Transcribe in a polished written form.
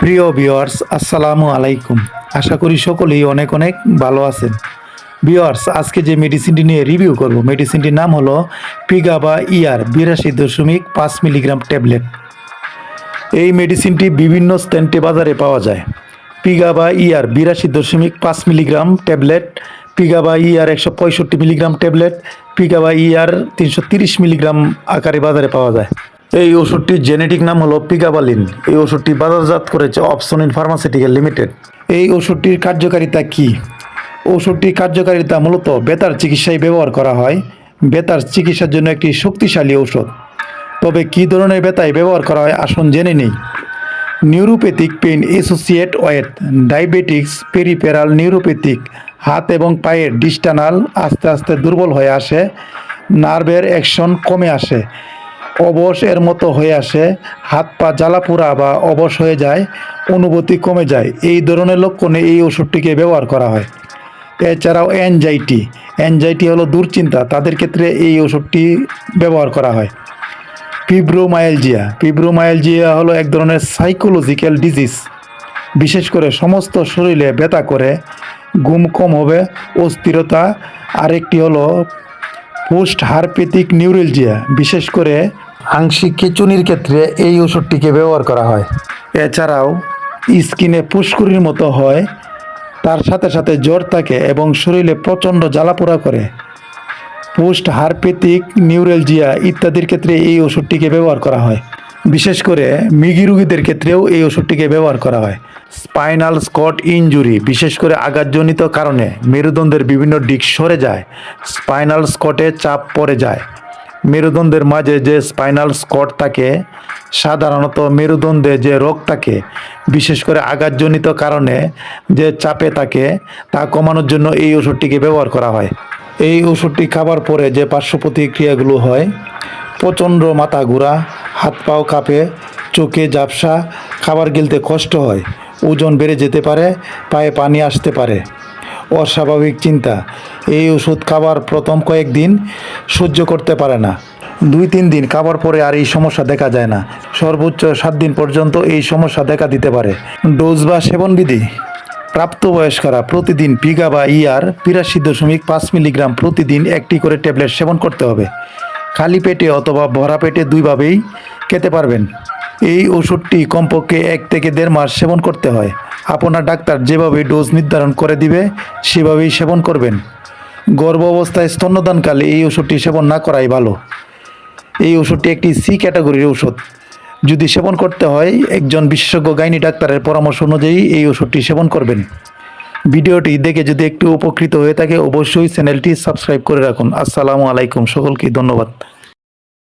প্রিয় ভিউয়ার্স, আসসালামু আলাইকুম। আশা করি সকলেই অনেক অনেক ভালো আছেন। ভিউয়ার্স, আজকে যে মেডিসিনটি নিয়ে রিভিউ করব, মেডিসিনটির নাম হলো পিগাবা ইয়ার 82.5 মিলিগ্রাম ট্যাবলেট। এই মেডিসিনটি বিভিন্ন স্ট্যান্ডে বাজারে পাওয়া যায়। পিগাবা ইয়ার 82.5 মিলিগ্রাম ট্যাবলেট, পিগাবা ইয়ার 165 মিলিগ্রাম ট্যাবলেট, পিগাবা ইয়ার 330 মিলিগ্রাম আকারে বাজারে পাওয়া যায়। এই ওষুধটির জেনেটিক নাম হলো পিগাবালিন। এই ওষুধটি বাজারজাত করেছে অপসনিন ফার্মাসিউটিক্যাল লিমিটেড। এই ওষুধটির কার্যকারিতা কি? ওষুধটির কার্যকারিতা মূলত বেতার চিকিৎসায় ব্যবহার করা হয়। বেতার চিকিৎসার জন্য একটি শক্তিশালী ঔষধ। তবে কী ধরনের বেতায় ব্যবহার করা হয় আসুন জেনে নেই। Neuropathic pain associate with diabetics, peripheral neuropathic, হাত এবং পায়ের ডিস্টানাল আস্তে আস্তে দুর্বল হয়ে আসে, নার্ভের অ্যাকশন কমে আসে, অবশ এর মতো হয়ে আসে, হাত পা জ্বালাপোড়া বা অবশ হয়ে যায়, অনুভূতি কমে যায়, এই ধরনের লক্ষণে এই ওষুধটিকে ব্যবহার করা হয়। এছাড়াও অ্যাংজাইটি হলো দুশ্চিন্তা, তাদের ক্ষেত্রে এই ওষুধটি ব্যবহার করা হয়। ফিব্রোমায়ালজিয়া হলো এক ধরনের সাইকোলজিক্যাল ডিজিজ। বিশেষ করে সমস্ত শরীরে ব্যথা করে, ঘুম কম হবে, অস্থিরতা। আরেকটি হলো পোস্ট হারপেটিক নিউরেলজিয়া, বিশেষ করে আংশিক খিঁচুনির ক্ষেত্রে এই ওষুধটিকে ব্যবহার করা হয়। এছাড়াও স্কিনে ফুসকুড়ির মতো হয়, তার সাথে সাথে জ্বর থাকে এবং শরীরে প্রচণ্ড জ্বালাপোড়া করে। পোস্ট হারপেটিক নিউরেলজিয়া ইত্যাদির ক্ষেত্রে এই ওষুধটিকে ব্যবহার করা হয়। বিশেষ করে মৃগী রোগীদের ক্ষেত্রেও এই ওষুধটিকে ব্যবহার করা হয়। স্পাইনাল স্কট ইনজুরি, বিশেষ করে আঘাতজনিত কারণে মেরুদণ্ডের বিভিন্ন দিক সরে যায়, স্পাইনাল স্কটে চাপ পড়ে যায়। মেরুদণ্ডের মাঝে যে স্পাইনাল স্কট থাকে, সাধারণত মেরুদণ্ডে যে রোগ থাকে, বিশেষ করে আঘাতজনিত কারণে যে চাপে থাকে, তা কমানোর জন্য এই ওষুধটিকে ব্যবহার করা হয়। এই ওষুধটি খাবার পরে যে পার্শ্ব প্রতিক্রিয়াগুলো হয়, প্রচণ্ড মাথা ঘোরা, হাত পাও কাঁপে, চোখে ঝাপসা, খাবার গিলতে কষ্ট হয়, ওজন বেড়ে যেতে পারে, পায়ে পানি আসতে পারে, অস্বাভাবিক চিন্তা। এই ওষুধ খাবার প্রথম কয়েকদিন সহ্য করতে পারে না, 2-3 দিন খাবার পরে আর এই সমস্যা দেখা যায় না, সর্বোচ্চ 7 দিন পর্যন্ত এই সমস্যা দেখা দিতে পারে। ডোজ বা সেবনবিধি: প্রাপ্তবয়স্করা প্রতিদিন পিগাবা ইয়ার 82.5 মিলিগ্রাম প্রতিদিন একটি করে ট্যাবলেট সেবন করতে হবে। খালি পেটে অথবা ভরা পেটে দুইভাবেই খেতে পারবেন। এই ওষুধটি কমপক্ষে 1 থেকে 1.5 মাস সেবন করতে হয়। আপনার ডাক্তার যেভাবে ডোজ নির্ধারণ করে দিবে সেভাবেই সেবন করবেন। গর্ভ অবস্থায় স্তন্যদানকালে এই ওষুধটি সেবন না করাই ভালো। এই ওষুধটি একটি সি ক্যাটাগরির ওষুধ। যদি সেবন করতে হয়, একজন বিশেষজ্ঞ গাইনি ডাক্তারের পরামর্শ অনুযায়ী এই ওষুধটি সেবন করবেন। ভিডিওটি দেখে যদি একটু উপকৃত হয়ে থাকে, অবশ্যই চ্যানেলটি সাবস্ক্রাইব করে রাখুন। আসসালামু আলাইকুম, সকলকে ধন্যবাদ।